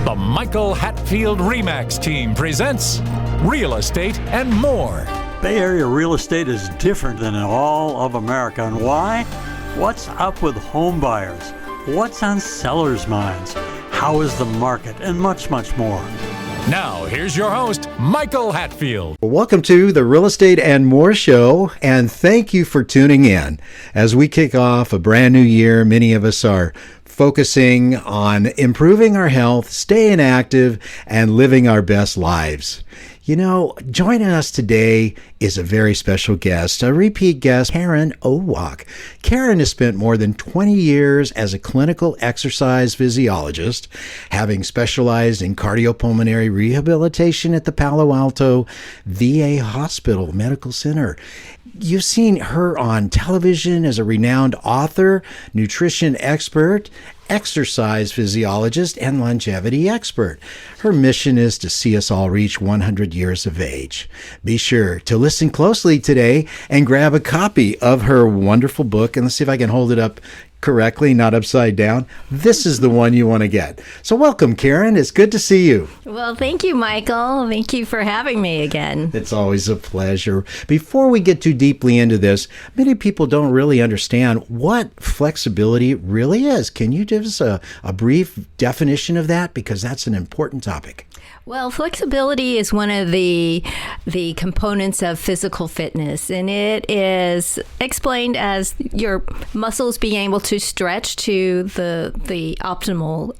The Michael Hatfield RE/MAX team presents Real Estate and More. Bay Area real estate is different than in all of America. And why? What's up with home buyers? What's on sellers' minds? How is the market? And much, much more. Now, here's your host, Michael Hatfield. Welcome to the Real Estate and More show, and thank you for tuning in. As we kick off a brand new year, many of us are focusing on improving our health, staying active, and living our best lives. You know, joining us today is a very special guest, a repeat guest, Karen Owoc. Karen has spent more than 20 years as a clinical exercise physiologist, having specialized in cardiopulmonary rehabilitation at the Palo Alto VA Hospital Medical Center. You've seen her on television as a renowned author, nutrition expert, exercise physiologist, and longevity expert. Her mission is to see us all reach 100 years of age. Be sure to listen closely today and grab a copy of her wonderful book. And let's see if I can hold it up correctly, not upside down. This is the one you want to get. So welcome, Karen. It's good to see you. Well, thank you, Michael. Thank you for having me again. It's always a pleasure. Before we get too deeply into this, many people don't really understand what flexibility really is. Can you give us a brief definition of that? Because that's an important topic. Well, flexibility is one of the components of physical fitness, and it is explained as your muscles being able to stretch to the optimal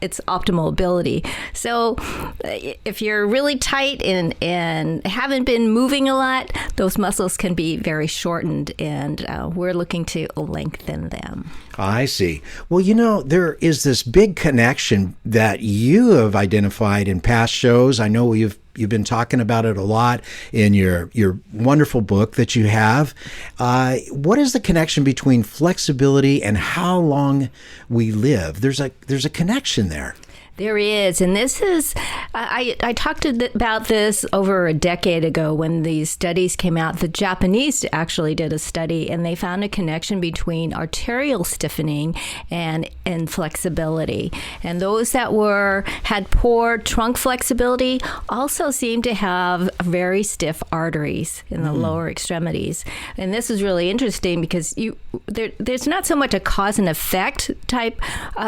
its optimal ability. So if you're really tight and haven't been moving a lot, those muscles can be very shortened, and we're looking to lengthen them. I see. Well, you know, there is this big connection that you have identified in past shows. I know you've been talking about it a lot in your wonderful book that you have. What is the connection between flexibility and how long we live? There's a connection there. There is, and this is, I talked about this over a decade ago when these studies came out. The Japanese actually did a study, and they found a connection between arterial stiffening and flexibility. And those that had poor trunk flexibility also seemed to have very stiff arteries in the lower extremities. And this is really interesting because there's not so much a cause and effect type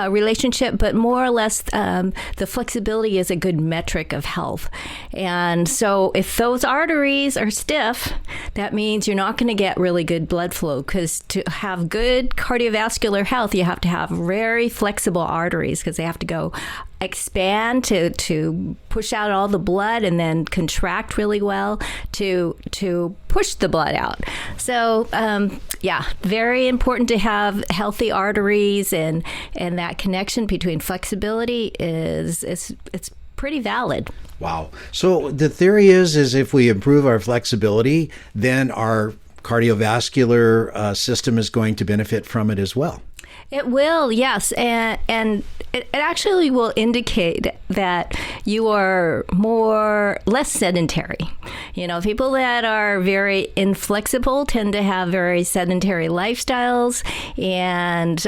relationship, but more or less the flexibility is a good metric of health. And so if those arteries are stiff, that means you're not going to get really good blood flow, because to have good cardiovascular health, you have to have very flexible arteries, because they have to go expand to push out all the blood and then contract really well to push the blood out. So very important to have healthy arteries, and that connection between flexibility it's pretty valid. Wow. So the theory is if we improve our flexibility, then our cardiovascular system is going to benefit from it as well. It will, yes, and it actually will indicate that you are less sedentary. You know, people that are very inflexible tend to have very sedentary lifestyles, and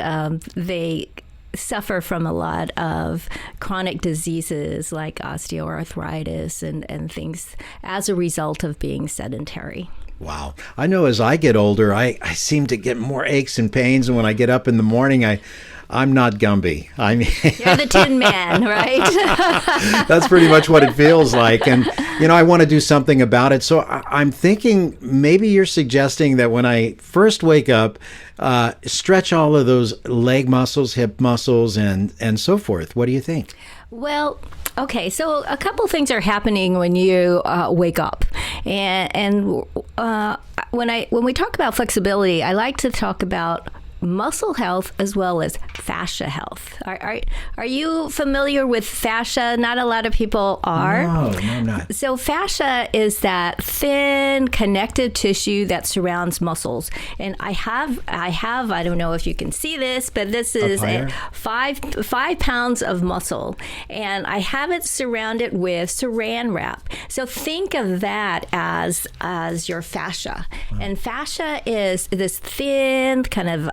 they suffer from a lot of chronic diseases like osteoarthritis and things as a result of being sedentary. Wow. I know as I get older, I seem to get more aches and pains. And when I get up in the morning, I'm not Gumby. I mean, you're the Tin Man, right? That's pretty much what it feels like. And, you know, I want to do something about it. So I'm thinking maybe you're suggesting that when I first wake up, stretch all of those leg muscles, hip muscles, and so forth. What do you think? Well, okay, so a couple things are happening when you wake up, and when we talk about flexibility, I like to talk about muscle health as well as fascia health. Are you familiar with fascia? Not a lot of people are. No, I'm not. So fascia is that thin connective tissue that surrounds muscles. And I don't know if you can see this, but this is five pounds of muscle. And I have it surrounded with saran wrap. So think of that as your fascia. Wow. And fascia is this thin kind of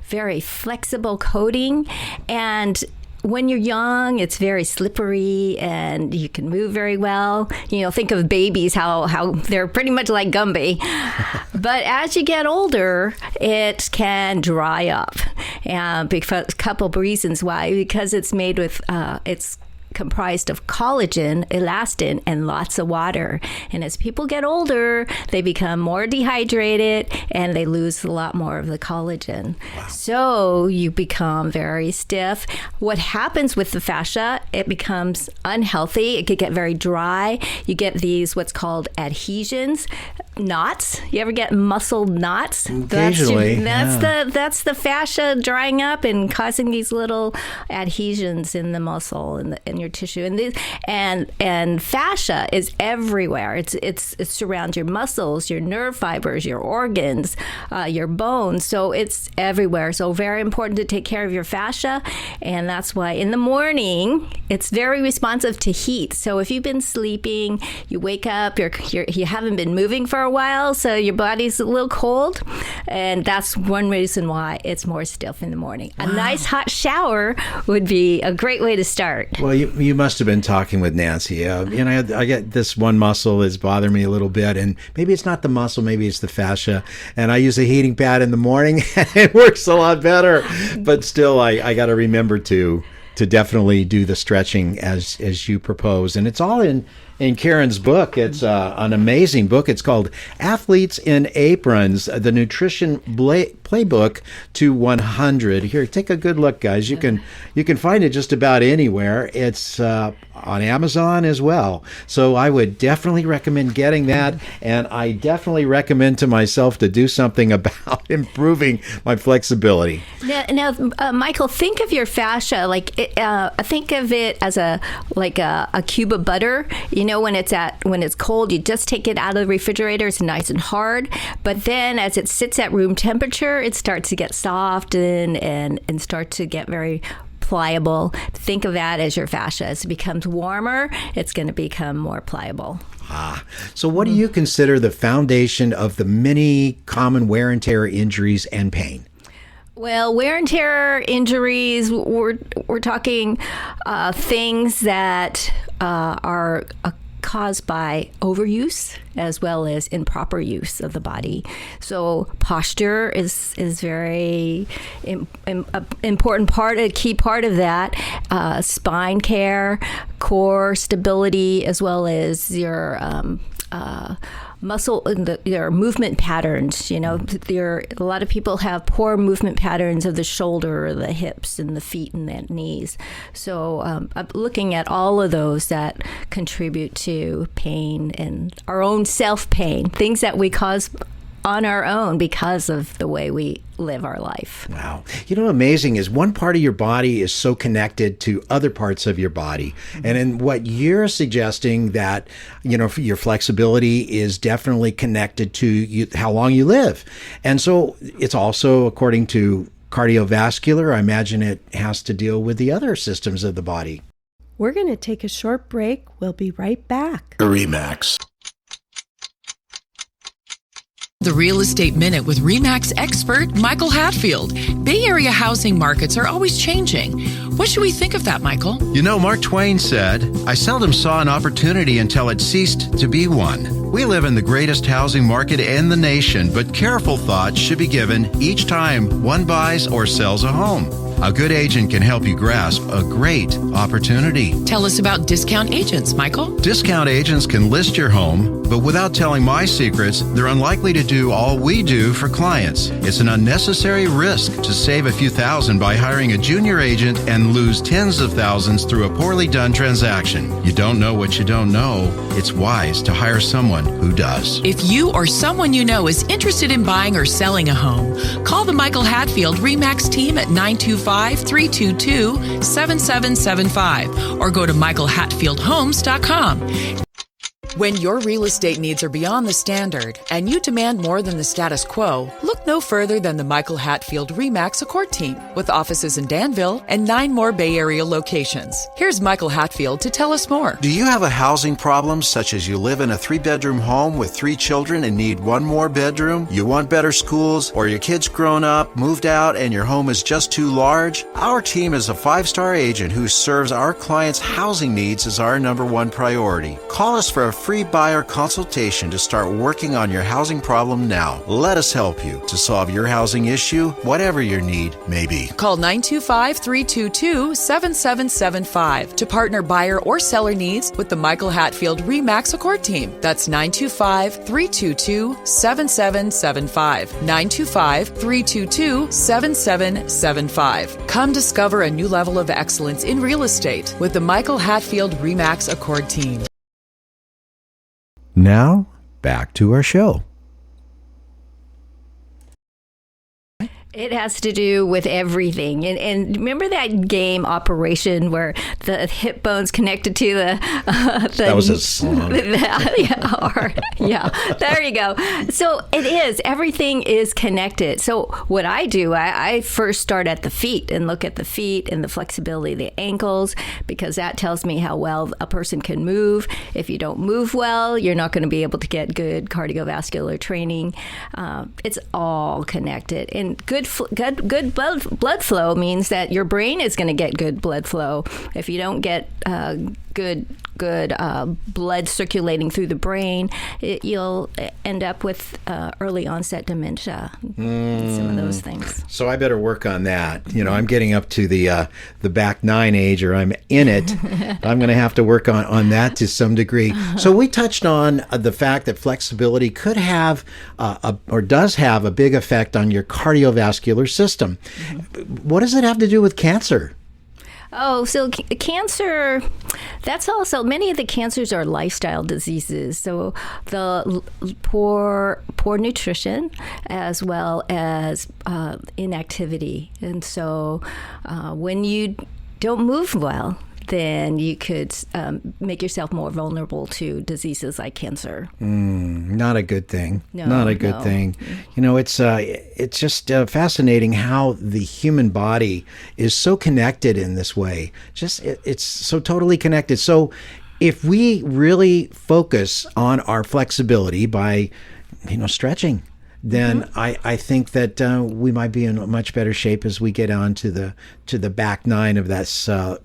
very flexible coating, and when you're young, it's very slippery and you can move very well. Think of babies, how they're pretty much like Gumby. But as you get older, it can dry up. Because a couple of reasons why. Because it's made with, it's comprised of collagen, elastin, and lots of water. And as people get older, they become more dehydrated and they lose a lot more of the collagen. Wow. So you become very stiff. What happens with the fascia, it becomes unhealthy. It could get very dry. You get these what's called adhesions, knots. You ever get muscle knots? Occasionally. That's the fascia drying up and causing these little adhesions in the muscle and in your tissue. And fascia is everywhere. It surrounds your muscles, your nerve fibers, your organs, your bones. So it's everywhere. So very important to take care of your fascia. And that's why in the morning, it's very responsive to heat. So if you've been sleeping, you wake up, you haven't been moving for a while, so your body's a little cold. And that's one reason why it's more stiff in the morning. Wow. A nice hot shower would be a great way to start. Well, you must have been talking with Nancy. I get this one muscle is bothering me a little bit, and maybe it's not the muscle, maybe it's the fascia. And I use a heating pad in the morning, and it works a lot better. But still, I got to remember to definitely do the stretching as you propose. And it's all in Karen's book. It's an amazing book. It's called Athletes in Aprons, the Nutrition Playbook to 100. Here, take a good look, guys. You can find it just about anywhere. It's on Amazon as well. So I would definitely recommend getting that, and I definitely recommend to myself to do something about improving my flexibility. Now, Michael, think of your fascia think of it as a cube of butter. When it's cold, you just take it out of the refrigerator. It's nice and hard. But then as it sits at room temperature, it starts to get soft and start to get very pliable. Think of that as your fascia. As it becomes warmer, it's going to become more pliable. So what do you consider the foundation of the many common wear and tear injuries and pain? Well, wear and tear injuries, we're talking things that are caused by overuse as well as improper use of the body. So posture is very important part, a key part of that. Spine care, core stability, as well as your muscle, their movement patterns. A lot of people have poor movement patterns of the shoulder, the hips, and the feet and the knees. So I'm looking at all of those that contribute to pain and our own self-pain, things that we cause on our own because of the way we live our life. Wow. Amazing is one part of your body is so connected to other parts of your body. Mm-hmm. And in what you're suggesting that, your flexibility is definitely connected to how long you live. And so it's also, according to cardiovascular, I imagine it has to deal with the other systems of the body. We're going to take a short break. We'll be right back. RE/MAX. The Real Estate Minute with RE/MAX expert Michael Hatfield. Bay Area housing markets are always changing. What should we think of that, Michael? Mark Twain said, "I seldom saw an opportunity until it ceased to be one." We live in the greatest housing market in the nation, but careful thought should be given each time one buys or sells a home. A good agent can help you grasp a great opportunity. Tell us about discount agents, Michael. Discount agents can list your home, but without telling my secrets, they're unlikely to do all we do for clients. It's an unnecessary risk to save a few thousand by hiring a junior agent and lose tens of thousands through a poorly done transaction. You don't know what you don't know. It's wise to hire someone who does. If you or someone you know is interested in buying or selling a home, call the Michael Hatfield RE/MAX team at 925-322-7775 or go to michaelhatfieldhomes.com. When your real estate needs are beyond the standard and you demand more than the status quo, look no further than the Michael Hatfield RE/MAX Accord team, with offices in Danville and 9 more Bay Area locations. Here's Michael Hatfield to tell us more. Do you have a housing problem, such as you live in a 3-bedroom home with 3 children and need 1 more bedroom? You want better schools, or your kid's grown up, moved out, and your home is just too large? Our team is a 5-star agent who serves our clients' housing needs as our #1 priority. Call us for a free buyer consultation to start working on your housing problem now. Let us help you to solve your housing issue, whatever your need may be. Call 925-322-7775 to partner buyer or seller needs with the Michael Hatfield RE/MAX Accord team. That's 925-322-7775. 925-322-7775. Come discover a new level of excellence in real estate with the Michael Hatfield RE/MAX Accord team. Now, back to our show. It has to do with everything. And remember that game Operation where the hip bone's connected to the that was a song. Yeah, there you go. So it is. Everything is connected. So what I do, I first start at the feet and look at the feet and the flexibility of the ankles, because that tells me how well a person can move. If you don't move well, you're not going to be able to get good cardiovascular training. It's all connected. And good blood flow means that your brain is going to get good blood flow. If you don't get good blood circulating through the brain, you'll end up with early onset dementia. Some of those things. So I better work on that. You know, I'm getting up to the back 9 age, or I'm in it. I'm going to have to work on that to some degree. So we touched on the fact that flexibility could have or does have a big effect on your cardiovascular system. What does it have to do with cancer? Oh, so cancer, that's also, many of the cancers are lifestyle diseases. So the poor nutrition as well as inactivity. And so when you don't move well, then you could make yourself more vulnerable to diseases like cancer. Not a good thing. No, not a good thing. You know, it's just fascinating how the human body is so connected in this way. It's so totally connected. So if we really focus on our flexibility by, stretching, then I think that we might be in a much better shape as we get on to the back 9 of that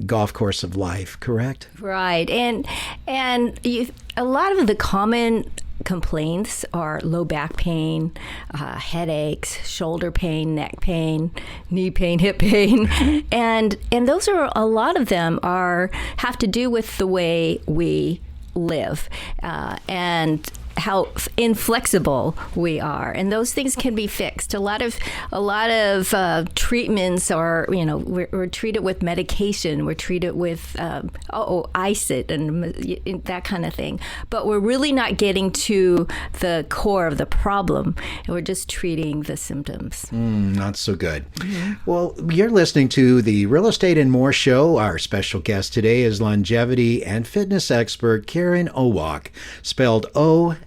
golf course of life. Correct? Right, and a lot of the common complaints are low back pain, headaches, shoulder pain, neck pain, knee pain, hip pain, and those are, a lot of them have to do with the way we live and how inflexible we are, and those things can be fixed. A lot of treatments are, we're treated with medication, we're treated with ICIT and that kind of thing, but we're really not getting to the core of the problem. We're just treating the symptoms. Not so good. Well, you're listening to the Real Estate and More show. Our special guest today is longevity and fitness expert Karen Owoc, spelled OWOC,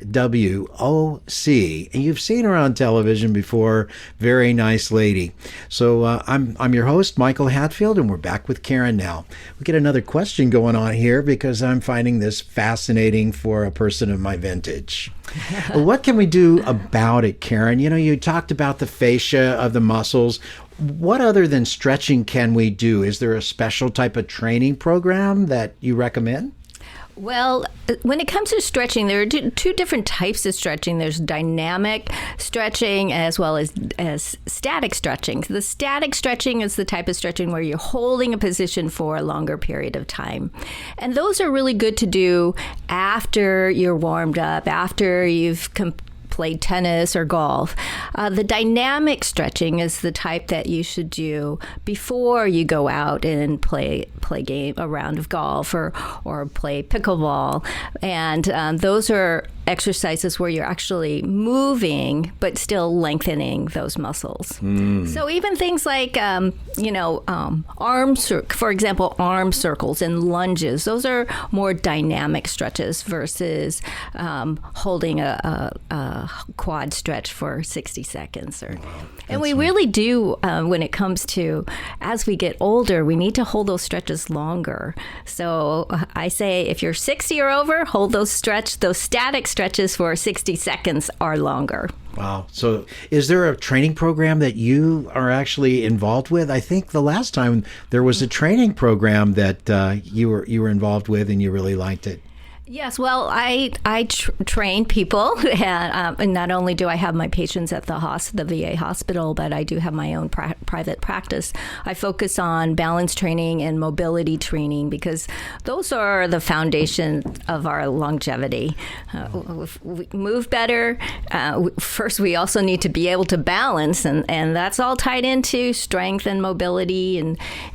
and you've seen her on television before. Very nice lady. So I'm your host, Michael Hatfield, and we're back with Karen now. We get another question going on here because I'm finding this fascinating for a person of my vintage. What can we do about it, Karen? You talked about the fascia of the muscles. What other than stretching can we do? Is there a special type of training program that you recommend? Well, when it comes to stretching, there are two different types of stretching. There's dynamic stretching as well as static stretching. The static stretching is the type of stretching where you're holding a position for a longer period of time. And those are really good to do after you're warmed up, after you've played tennis or golf. The dynamic stretching is the type that you should do before you go out and play a round of golf or play pickleball. And those are exercises where you're actually moving but still lengthening those muscles. So even things like, arms, for example, arm circles and lunges, those are more dynamic stretches versus holding a quad stretch for 60 seconds. And we really do, when it comes to, as we get older, we need to hold those stretches longer. So I say if you're 60 or over, hold those static stretches for 60 seconds or longer. Wow. So is there a training program that you are actually involved with? I think the last time there was a training program that you were involved with and you really liked it. Yes, well, I train people, and not only do I have my patients at the VA hospital, but I do have my own private practice. I focus on balance training and mobility training because those are the foundation of our longevity. If we move better, first we also need to be able to balance, and that's all tied into strength and mobility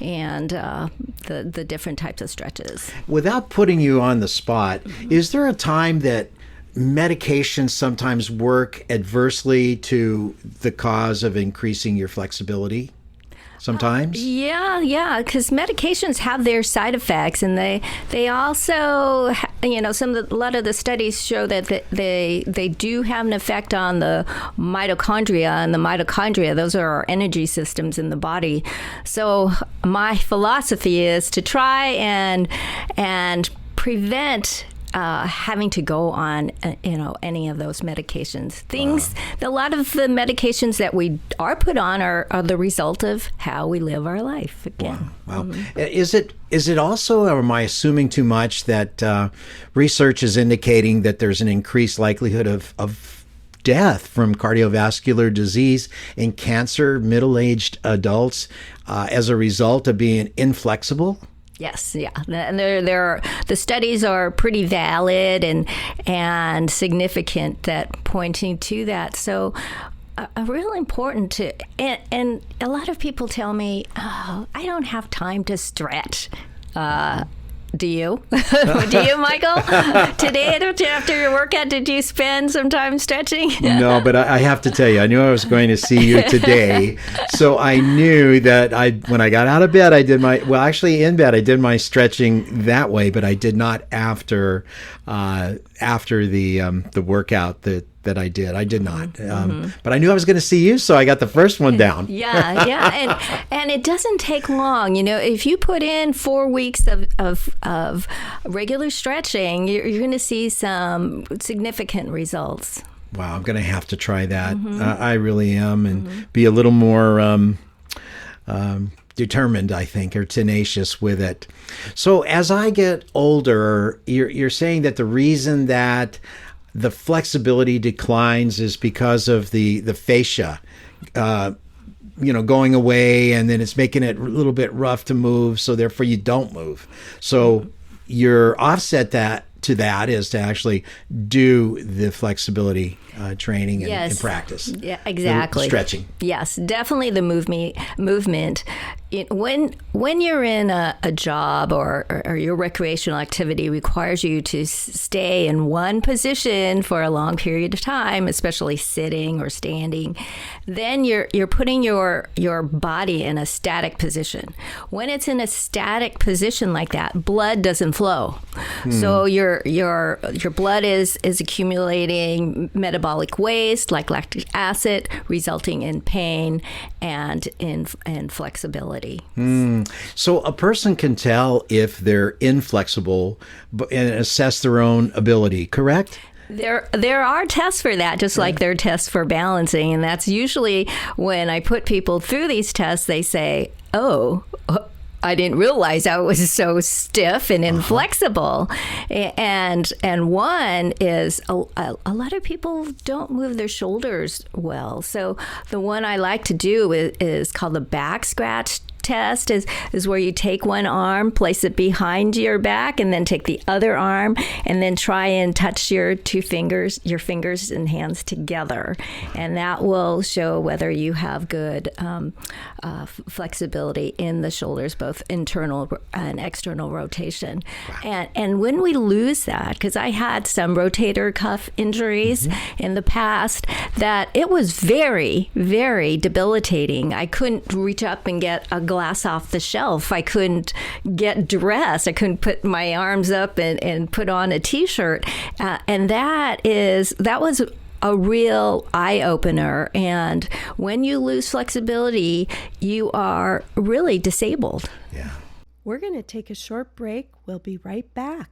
and the different types of stretches. Without putting you on the spot, is there a time that medications sometimes work adversely to the cause of increasing your flexibility? Sometimes? Yeah, because medications have their side effects, and they also, a lot of the studies show that they do have an effect on the mitochondria, and the mitochondria, those are our energy systems in the body. So my philosophy is to try and prevent having to go on, any of those medications. A lot of the medications that we are put on are the result of how we live our life. Again. Wow. Is it also, or am I assuming too much, that research is indicating that there's an increased likelihood of death from cardiovascular disease in cancer middle-aged adults as a result of being inflexible? Yes, yeah, and the studies are pretty valid and significant that pointing to that. So, really important to, and a lot of people tell me, "Oh, I don't have time to stretch." Do you? Do you, Michael? Today, after your workout, did you spend some time stretching? No, but I have to tell you, I knew I was going to see you today. So I knew that when I got out of bed, in bed, I did my stretching that way, but I did not after the workout that I did. I did not. But I knew I was going to see you, so I got the first one down. Yeah. And it doesn't take long. If you put in 4 weeks of regular stretching, you're going to see some significant results. Wow, I'm going to have to try that. I really am, and be a little more determined, I think, or tenacious with it. So as I get older, you're saying that the reason that the flexibility declines is because of the fascia, going away, and then it's making it a little bit rough to move, so therefore you don't move. So your offset to that is to actually do the flexibility training and practice. Yeah, exactly. The stretching. Yes, definitely the movement. When you're in a job or your recreational activity requires you to stay in one position for a long period of time, especially sitting or standing, then you're putting your body in a static position. When it's in a static position like that, blood doesn't flow. So your blood is accumulating metabolic waste like lactic acid, resulting in pain and in flexibility. So a person can tell if they're inflexible and assess their own ability, correct? There are tests for that, just like there are tests for balancing. And that's usually when I put people through these tests, they say, oh, I didn't realize I was so stiff and inflexible. And one is a lot of people don't move their shoulders well. So the one I like to do is called the back scratch test is where you take one arm, place it behind your back, and then take the other arm, and then try and touch your fingers and hands together. And that will show whether you have good flexibility in the shoulders, both internal and external rotation. And when we lose that, because I had some rotator cuff injuries in the past, that it was very, very debilitating. I couldn't reach up and get a glass off the shelf. I couldn't get dressed. I couldn't put my arms up and put on a t-shirt. And that was a real eye-opener. And when you lose flexibility, you are really disabled. Yeah. We're going to take a short break. We'll be right back.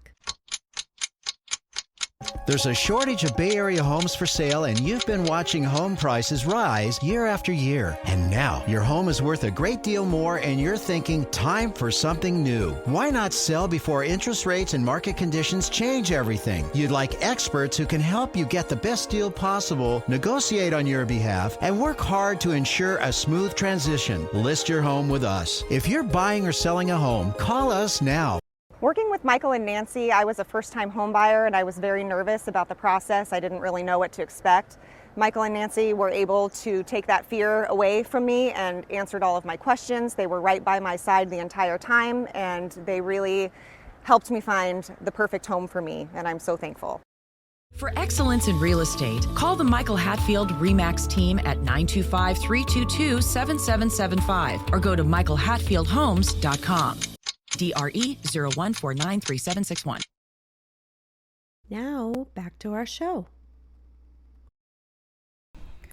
There's a shortage of Bay Area homes for sale, and you've been watching home prices rise year after year. And now your home is worth a great deal more, and you're thinking, time for something new. Why not sell before interest rates and market conditions change everything? You'd like experts who can help you get the best deal possible, negotiate on your behalf, and work hard to ensure a smooth transition. List your home with us. If you're buying or selling a home, call us now. Working with Michael and Nancy, I was a first-time home buyer and I was very nervous about the process. I didn't really know what to expect. Michael and Nancy were able to take that fear away from me and answered all of my questions. They were right by my side the entire time, and they really helped me find the perfect home for me, and I'm so thankful. For excellence in real estate, call the Michael Hatfield RE/MAX team at 925-322-7775 or go to michaelhatfieldhomes.com. DRE 01493761. Now, back to our show.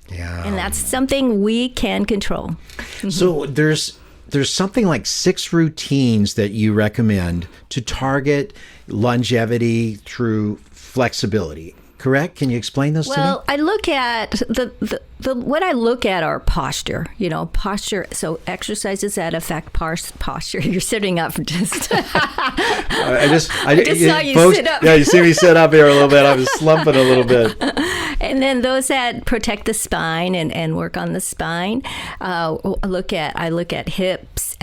Yeah. And that's something we can control. So there's something like 6 routines that you recommend to target longevity through flexibility. Correct? Can you explain those to me? Well, I look at what I look at are posture. Posture. So exercises that affect posture. You're sitting up just. I just saw you folks, sit up. Yeah, you see me sit up here a little bit. I was slumping a little bit. And then those that protect the spine and work on the spine. I look at hips.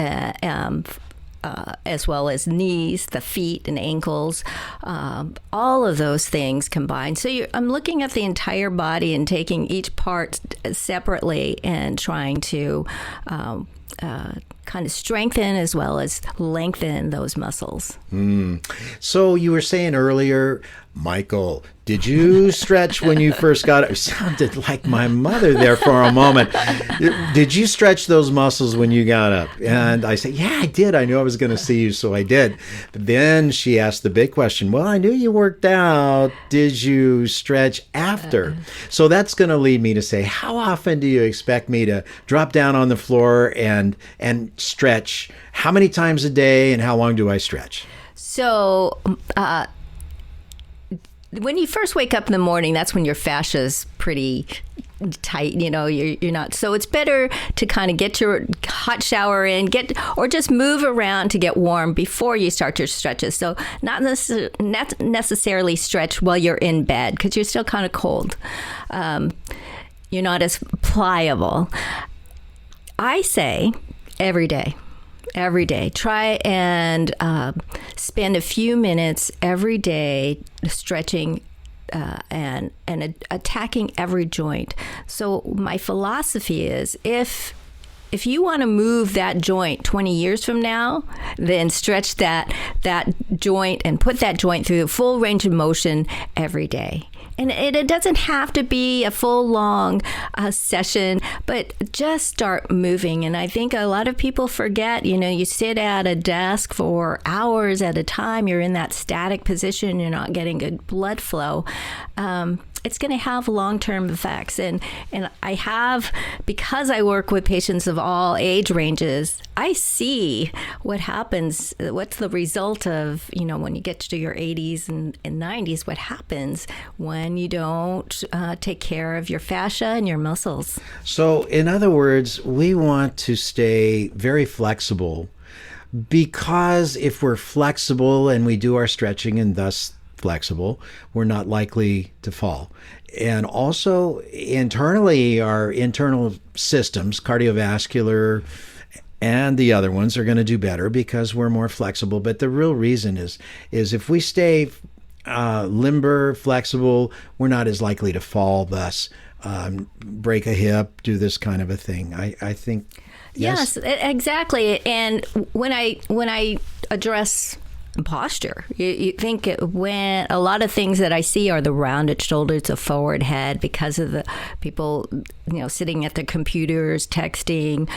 As well as knees, the feet and ankles, all of those things combined. So I'm looking at the entire body and taking each part separately and trying to kind of strengthen as well as lengthen those muscles. So you were saying earlier, Michael, did you stretch when you first got it? It sounded like my mother there for a moment. Did you stretch those muscles when you got up? And I said, yeah, I did. I knew I was going to see you, so I did. But then she asked the big question, well, I knew you worked out. Did you stretch after? So that's going to lead me to say, how often do you expect me to drop down on the floor and stretch? How many times a day, and how long do I stretch? So, when you first wake up in the morning, that's when your fascia's pretty tight. You're not. So it's better to kind of get your hot shower in, or just move around to get warm before you start your stretches. So not necessarily stretch while you're in bed because you're still kind of cold. You're not as pliable. I say every day. Try and spend a few minutes every day stretching and attacking every joint. So my philosophy is if you want to move that joint 20 years from now, then stretch that joint and put that joint through the full range of motion every day. And it doesn't have to be a full long session, but just start moving. And I think a lot of people forget, you sit at a desk for hours at a time, you're in that static position, you're not getting good blood flow. It's going to have long-term effects. And I have, because I work with patients of all age ranges, I see what happens, what's the result of, when you get to your 80s and 90s, what happens when you don't take care of your fascia and your muscles. So in other words, we want to stay very flexible, because if we're flexible and we do our stretching and thus flexible, we're not likely to fall. And also internally, our internal systems, cardiovascular and the other ones are going to do better because we're more flexible. But the real reason is if we stay limber, flexible, we're not as likely to fall, thus break a hip, do this kind of a thing. I think. Yes, exactly. And when I address posture, you think when a lot of things that I see are the rounded shoulders, a forward head, because of the people, sitting at their computers, texting,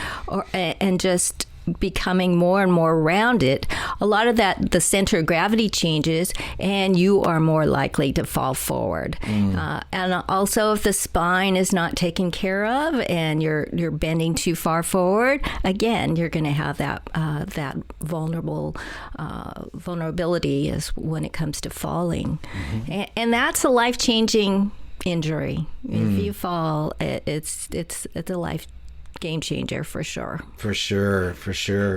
and just becoming more and more rounded. A lot of that, the center of gravity changes, and you are more likely to fall forward. And also, if the spine is not taken care of and you're bending too far forward, again, you're going to have that vulnerability as when it comes to falling, and that's a life-changing injury. If you fall, it's a life game changer for sure. For sure.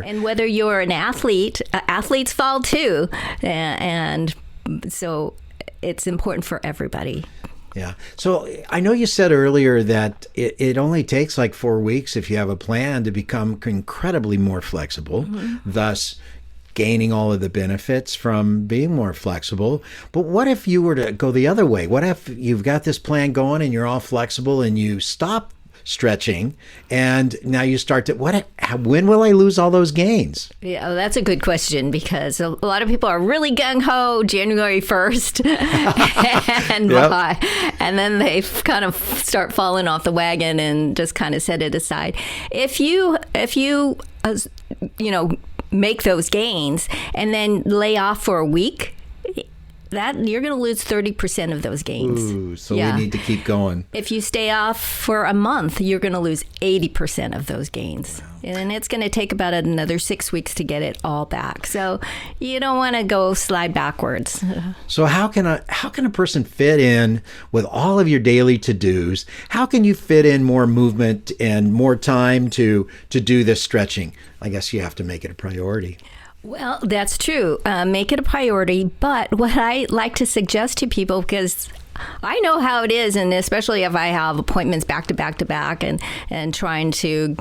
And whether you're an athlete, athletes fall too, and so it's important for everybody. Yeah. So I know you said earlier that it only takes like 4 weeks if you have a plan to become incredibly more flexible, thus gaining all of the benefits from being more flexible. But what if you were to go the other way? What if you've got this plan going and you're all flexible and you stop stretching, and now you start to when will I lose all those gains? Yeah, that's a good question, because a lot of people are really gung-ho January 1st and then they kind of start falling off the wagon and just kind of set it aside. If you make those gains and then lay off for a week, that you're going to lose 30% of those gains. Ooh, so we need to keep going. If you stay off for a month, you're going to lose 80% of those gains. Wow. And it's going to take about another 6 weeks to get it all back. So you don't want to go slide backwards. So how can a person fit in with all of your daily to-dos? How can you fit in more movement and more time to do this stretching? I guess you have to make it a priority. Well, that's true. Make it a priority. But what I like to suggest to people, because I know how it is, and especially if I have appointments back to back to back and trying to,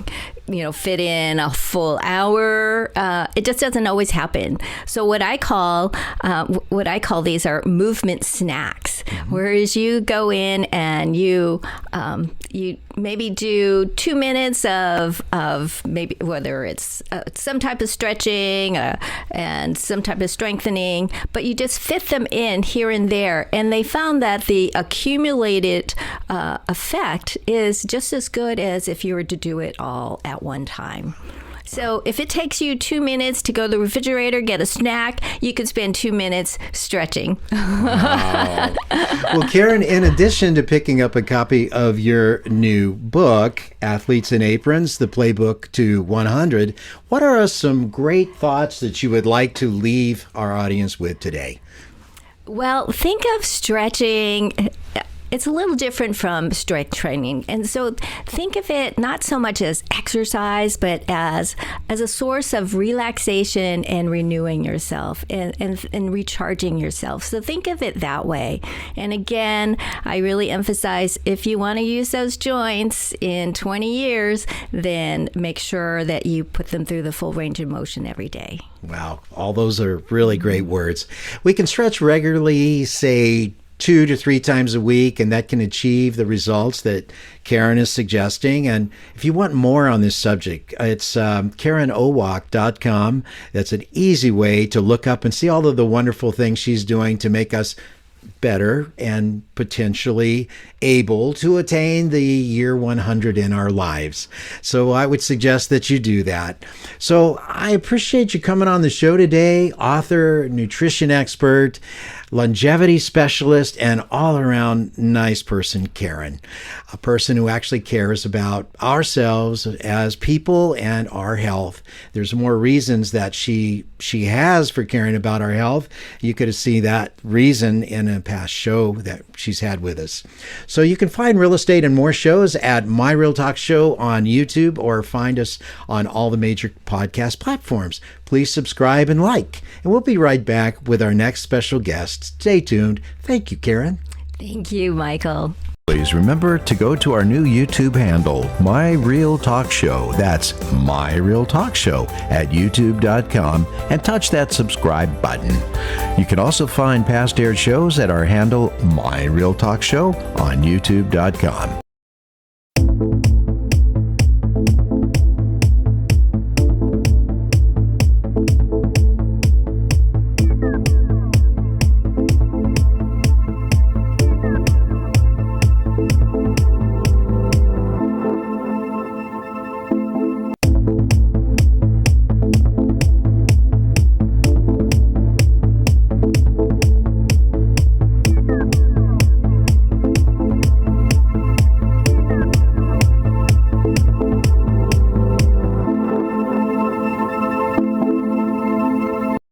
fit in a full hour, it just doesn't always happen. So what I call these are movement snacks, whereas you go in and you maybe do 2 minutes of maybe whether it's some type of stretching and some type of strengthening, but you just fit them in here and there. And they found that the accumulated effect is just as good as if you were to do it all at one time. So if it takes you 2 minutes to go to the refrigerator, get a snack, you can spend 2 minutes stretching. Wow. Well, Karen, in addition to picking up a copy of your new book, Athletes and Aprons, the Playbook to 100, what are some great thoughts that you would like to leave our audience with today? Well, think of stretching. It's a little different from strength training. And so think of it not so much as exercise, but as a source of relaxation and renewing yourself and recharging yourself. So think of it that way. And again, I really emphasize, if you want to use those joints in 20 years, then make sure that you put them through the full range of motion every day. Wow. All those are really great words. We can stretch regularly, say 2 to 3 times a week, and that can achieve the results that Karen is suggesting. And if you want more on this subject, it's KarenOwoc.com. That's an easy way to look up and see all of the wonderful things she's doing to make us better and potentially able to attain the year 100 in our lives. So I would suggest that you do that. So I appreciate you coming on the show today, author, nutrition expert, longevity specialist, and all-around nice person, Karen, a person who actually cares about ourselves as people and our health. There's more reasons that she has for caring about our health. You could have seen that reason in a past show that she's had with us. So you can find Real Estate and More shows at My Real Talk Show on YouTube, or find us on all the major podcast platforms. Please subscribe and like. And we'll be right back with our next special guest. Stay tuned. Thank you, Karen. Thank you, Michael. Please remember to go to our new YouTube handle, My Real Talk Show. That's My Real Talk Show at youtube.com, and touch that subscribe button. You can also find past aired shows at our handle, My Real Talk Show, on youtube.com.